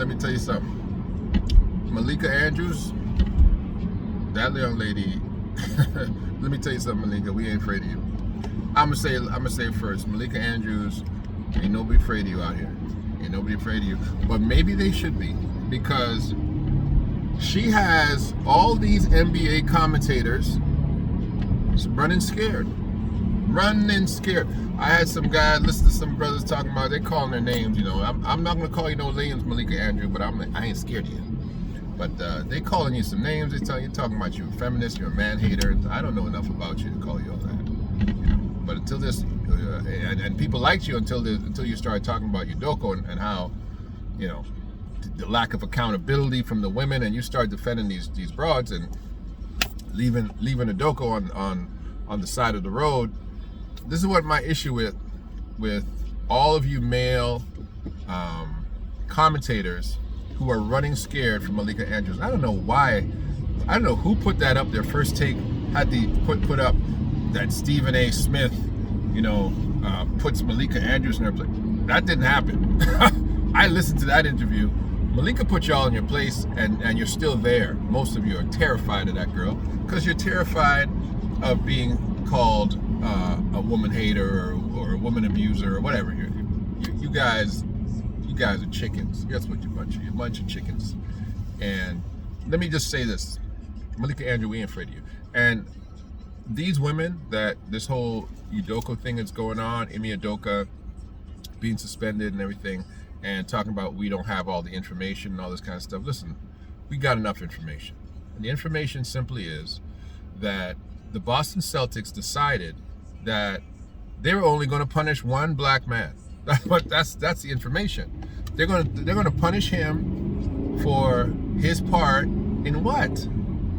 let me tell you something. Malika Andrews, that young lady. Let me tell you something, Malika. We ain't afraid of you. I'm gonna say first, Malika Andrews, ain't nobody afraid of you out here. Ain't nobody afraid of you. But maybe they should be, because she has all these NBA commentators running scared. Running scared. I had some guy listen to some brothers talking about, they calling their names, you know. I'm not gonna call you no names, Malika Andrews, but I ain't scared of you. But they calling you some names. They talking about you a feminist, you're a man hater. I don't know enough about you to call you all that. You know? But until this, and people liked you until you started talking about Udoka and how, you know, the lack of accountability from the women, and you start defending these broads and leaving Udoka on the side of the road. This is what my issue with all of you male commentators who are running scared from Malika Andrews. I don't know why. I don't know who put that up. Their first take had the put up that Stephen A. Smith, you know, puts Malika Andrews in her place. That didn't happen. I listened to that interview. Malika put y'all in your place, and you're still there. Most of you are terrified of that girl because you're terrified of being called a woman hater or a woman abuser or whatever. You guys are chickens. That's what you're a bunch of chickens. And let me just say this, Malika Andrews, we ain't afraid of you. And these women that this whole Udoka thing that's going on, Ime Udoka being suspended and everything, and talking about we don't have all the information and all this kind of stuff. Listen, we got enough information. And the information simply is that the Boston Celtics decided that they were only going to punish one black man. That's the information. They're going to punish him for his part in what?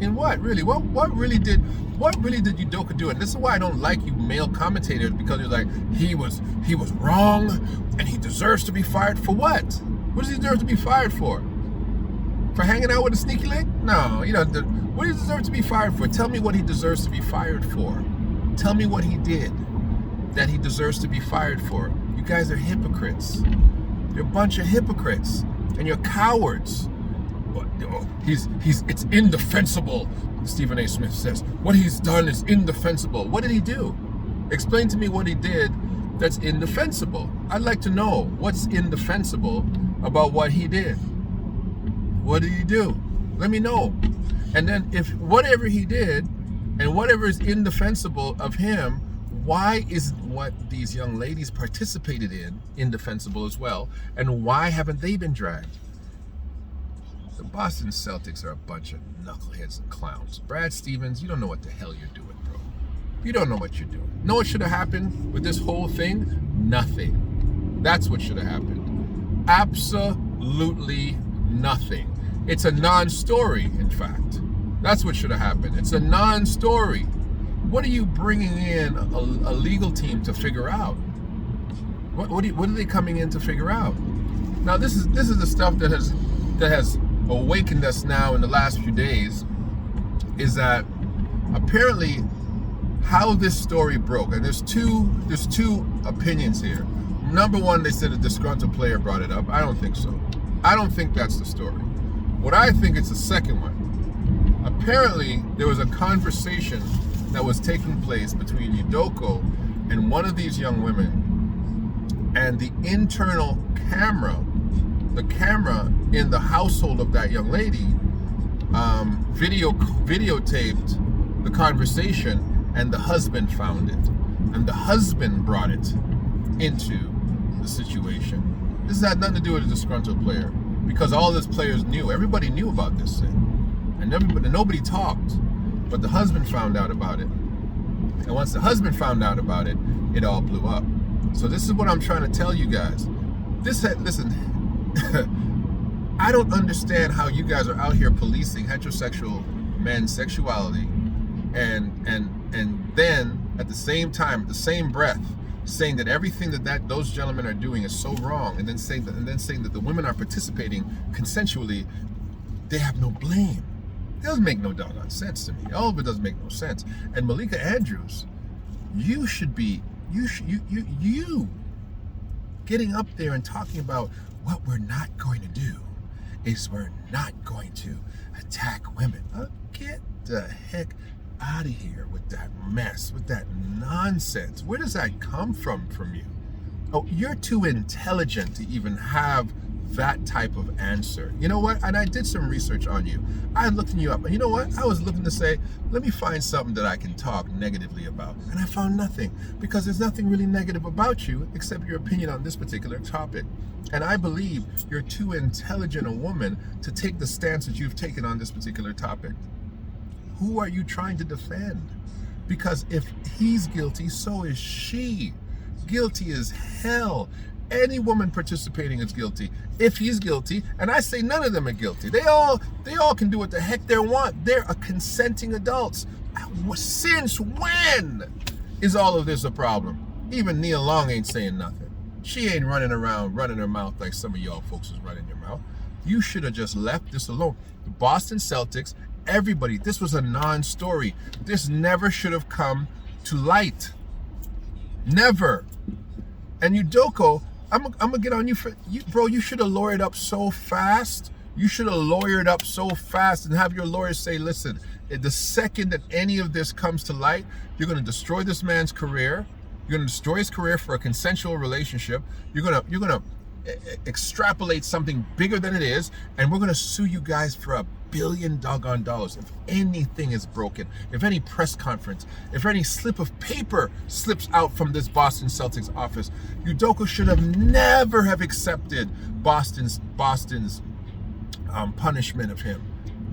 In what really? What really did Udoka do? And this is why I don't like you male commentators, because you're like, he was wrong and he deserves to be fired for what? What does he deserve to be fired for? For hanging out with a sneaky link? No, you know, what does he deserve to be fired for? Tell me what he deserves to be fired for. Tell me what he did that he deserves to be fired for. You guys are hypocrites. You're a bunch of hypocrites, and you're cowards. It's indefensible, Stephen A. Smith says. What he's done is indefensible. What did he do? Explain to me what he did that's indefensible. I'd like to know what's indefensible about what he did. What did he do? Let me know. And then if whatever he did and whatever is indefensible of him, why is what these young ladies participated in indefensible as well? And why haven't they been dragged? The Boston Celtics are a bunch of knuckleheads and clowns. Brad Stevens, you don't know what the hell you're doing, bro. You don't know what you're doing. Know what should have happened with this whole thing? Nothing. That's what should have happened. Absolutely nothing. It's a non-story, in fact. That's what should have happened. It's a non-story. What are you bringing in a legal team to figure out? What are they coming in to figure out? Now this is the stuff that has awakened us now in the last few days, is that apparently how this story broke, and there's two opinions here. Number one, they said a disgruntled player brought it up. I don't think so. I don't think that's the story. What I think it's the second one. Apparently there was a conversation that was taking place between Udoka and one of these young women, and the internal camera, the camera in the household of that young lady, videotaped the conversation, and the husband found it, and the husband brought it into the situation. This had nothing to do with a disgruntled player, because all these players knew, everybody knew about this thing, and nobody talked. But the husband found out about it. And once the husband found out about it, it all blew up. So this is what I'm trying to tell you guys. Listen, I don't understand how you guys are out here policing heterosexual men's sexuality, and then at the same time, the same breath, saying that everything that those gentlemen are doing is so wrong, and then saying that the women are participating consensually, they have no blame. It doesn't make no doggone sense to me. All of it doesn't make no sense. And Malika Andrews, you getting up there and talking about what we're not going to do, is we're not going to attack women. Get the heck out of here with that mess, with that nonsense. Where does that come from you? Oh, you're too intelligent to even have that type of answer. You know what? And I did some research on you. I looked you up, and you know what? I was looking to say, let me find something that I can talk negatively about. And I found nothing, because there's nothing really negative about you except your opinion on this particular topic. And I believe you're too intelligent a woman to take the stance that you've taken on this particular topic. Who are you trying to defend? Because if he's guilty, so is she. Guilty as hell. Any woman participating is guilty. If he's guilty, and I say none of them are guilty. They all can do what the heck they want. They're a consenting adults. Since when is all of this a problem? Even Nia Long ain't saying nothing. She ain't running around running her mouth like some of y'all folks is running your mouth. You should have just left this alone. The Boston Celtics, everybody, this was a non-story. This never should have come to light. Never. And Udoka, I'm gonna get on you for you, bro. You should have lawyered up so fast. You should have lawyered up so fast and have your lawyers say, listen, the second that any of this comes to light, you're gonna destroy this man's career. You're gonna destroy his career for a consensual relationship. You're gonna extrapolate something bigger than it is, and we're gonna sue you guys for $1 billion doggone dollars. If anything is broken, if any press conference, if any slip of paper slips out from this Boston Celtics office, Udoka should have never have accepted Boston's punishment of him.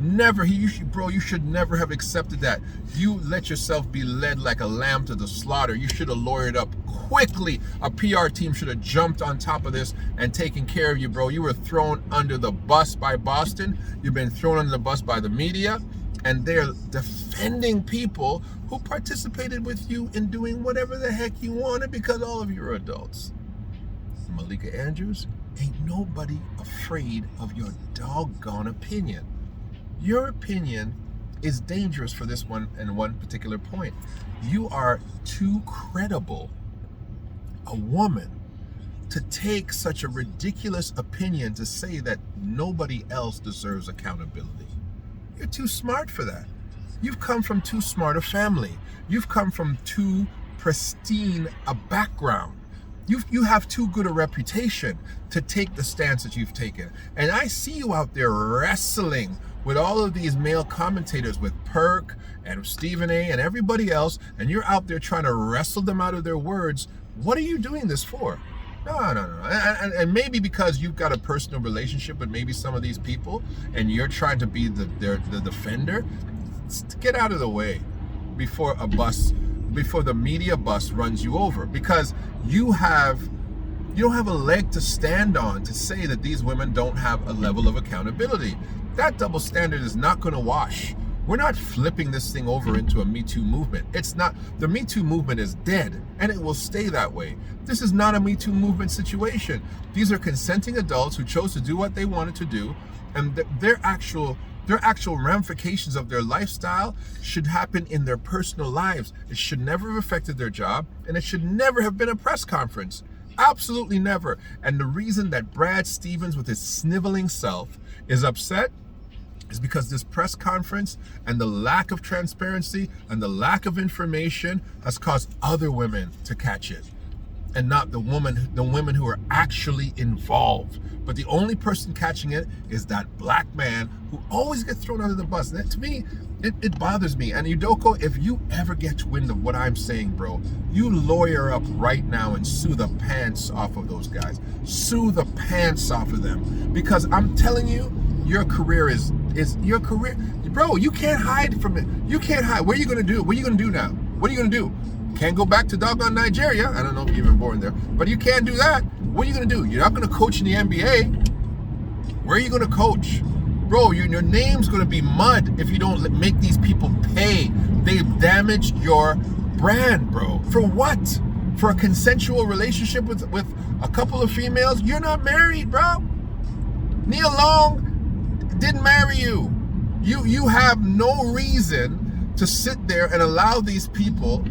Never. You should never have accepted that. You let yourself be led like a lamb to the slaughter. You should have lawyered up quickly. A PR team should have jumped on top of this and taken care of you, bro. You were thrown under the bus by Boston. You've been thrown under the bus by the media, and they're defending people who participated with you in doing whatever the heck you wanted, because all of you are adults. Malika Andrews, ain't nobody afraid of your doggone opinion. Your opinion is dangerous for this one and one particular point. You are too credible a woman to take such a ridiculous opinion to say that nobody else deserves accountability. You're too smart for that. You've come from too smart a family. You've come from too pristine a background. You have too good a reputation to take the stance that you've taken. And I see you out there wrestling with all of these male commentators, with Perk and Stephen A and everybody else, and you're out there trying to wrestle them out of their words. What are you doing this for? No. And maybe because you've got a personal relationship with maybe some of these people, and you're trying to be the defender. Get out of the way before the media bus runs you over, because you don't have a leg to stand on to say that these women don't have a level of accountability. That double standard is not going to wash. We're not flipping this thing over into a Me Too movement. It's not. The Me Too movement is dead, and it will stay that way. This is not a Me Too movement situation. These are consenting adults who chose to do what they wanted to do, and their actual ramifications of their lifestyle should happen in their personal lives. It should never have affected their job, and it should never have been a press conference. Absolutely never. And the reason that Brad Stevens, with his sniveling self, is upset is because this press conference and the lack of transparency and the lack of information has caused other women to catch it, and not the women who are actually involved. But the only person catching it is that black man who always gets thrown under the bus. And that, to me, it bothers me. And Udoka, if you ever get wind of what I'm saying, bro, you lawyer up right now and sue the pants off of those guys. Sue the pants off of them. Because I'm telling you, your career is your career. Bro, you can't hide from it. You can't hide. What are you going to do? What are you going to do now? What are you going to do? Can't go back to doggone Nigeria. I don't know if you're even born there, but you can't do that. What are you going to do? You're not going to coach in the NBA. Where are you going to coach? Bro, your name's going to be mud if you don't make these people pay. They've damaged your brand, bro. For what? For a consensual relationship with a couple of females? You're not married, bro. Nia Long didn't marry you. You have no reason to sit there and allow these people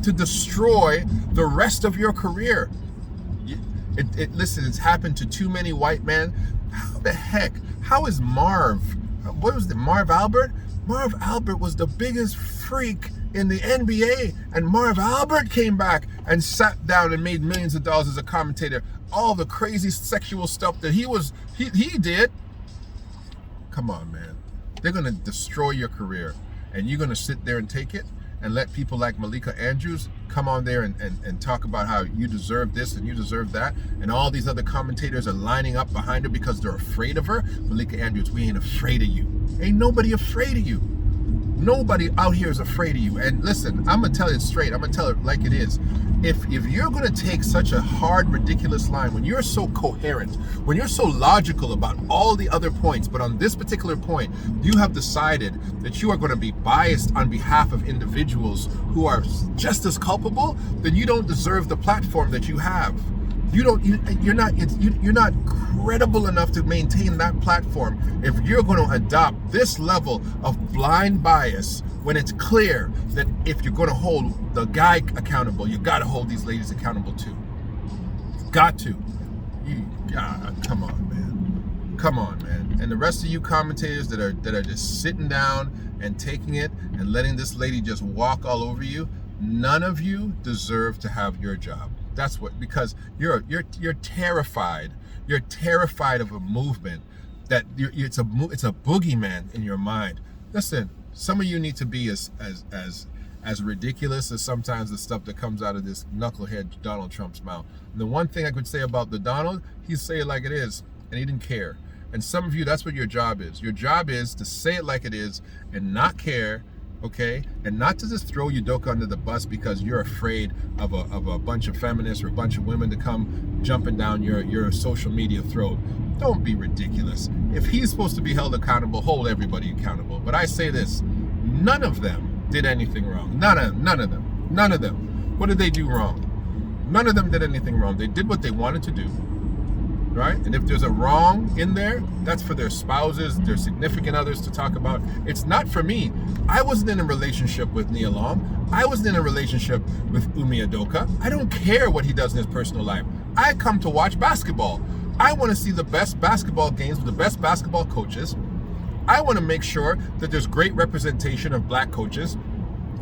to destroy the rest of your career. Listen, it's happened to too many white men. How How is Marv, what was it, Marv Albert? Marv Albert was the biggest freak in the NBA, and Marv Albert came back and sat down and made millions of dollars as a commentator. All the crazy sexual stuff that he did. Come on, man. They're gonna destroy your career, and you're gonna sit there and take it and let people like Malika Andrews come on there and talk about how you deserve this and you deserve that, and all these other commentators are lining up behind her because they're afraid of her. Malika Andrews, we ain't afraid of you. Ain't nobody afraid of you. Nobody out here is afraid of you. And listen, I'm gonna tell it straight. I'm gonna tell it like it is. If you're gonna take such a hard, ridiculous line, when you're so coherent, when you're so logical about all the other points, but on this particular point, you have decided that you are gonna be biased on behalf of individuals who are just as culpable, then you don't deserve the platform that you have. You're not credible enough to maintain that platform if you're going to adopt this level of blind bias when it's clear that if you're going to hold the guy accountable, you got to hold these ladies accountable too. Got to. Come on, man. Come on, man. And the rest of you commentators that are just sitting down and taking it and letting this lady just walk all over you, none of you deserve to have your job. That's what, because you're terrified. You're terrified of a movement that it's a boogeyman in your mind. Listen, some of you need to be as ridiculous as sometimes the stuff that comes out of this knucklehead Donald Trump's mouth. And the one thing I could say about the Donald, he say it like it is, and he didn't care. And some of you, that's what your job is. Your job is to say it like it is and not care. Okay, and not to just throw Udoka under the bus because you're afraid of a bunch of feminists or a bunch of women to come jumping down your social media throat. Don't be ridiculous. If he's supposed to be held accountable, hold everybody accountable. But I say this: none of them did anything wrong. None of them. What did they do wrong? None of them did anything wrong. They did what they wanted to do. Right? And if there's a wrong in there, that's for their spouses, their significant others to talk about. It's not for me. I wasn't in a relationship with Nia Long. I wasn't in a relationship with Ime Udoka. I don't care what he does in his personal life. I come to watch basketball. I want to see the best basketball games with the best basketball coaches. I want to make sure that there's great representation of black coaches.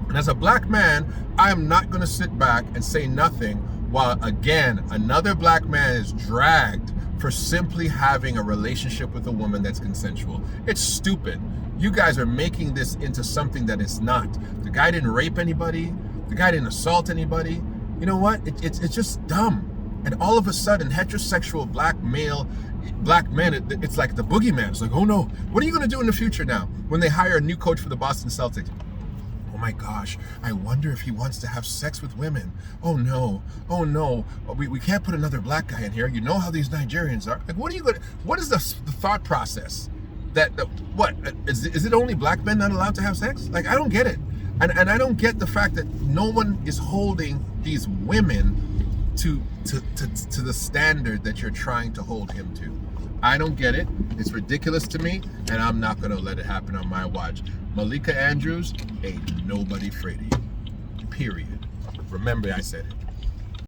And as a black man, I am not going to sit back and say nothing while, again, another black man is dragged for simply having a relationship with a woman that's consensual. It's stupid. You guys are making this into something that it's not. The guy didn't rape anybody. The guy didn't assault anybody. You know what? It's just dumb. And all of a sudden, heterosexual black men, it's like the boogeyman. It's like, oh no, what are you going to do in the future now when they hire a new coach for the Boston Celtics? Oh my gosh, I wonder if he wants to have sex with women. Oh no, we can't put another black guy in here. You know how these Nigerians are. Like, what is the thought process? What, is it only black men not allowed to have sex? Like, I don't get it. And I don't get the fact that no one is holding these women to the standard that you're trying to hold him to. I don't get it. It's ridiculous to me, and I'm not going to let it happen on my watch. Malika Andrews, ain't nobody afraid of you. Period. Remember I said it.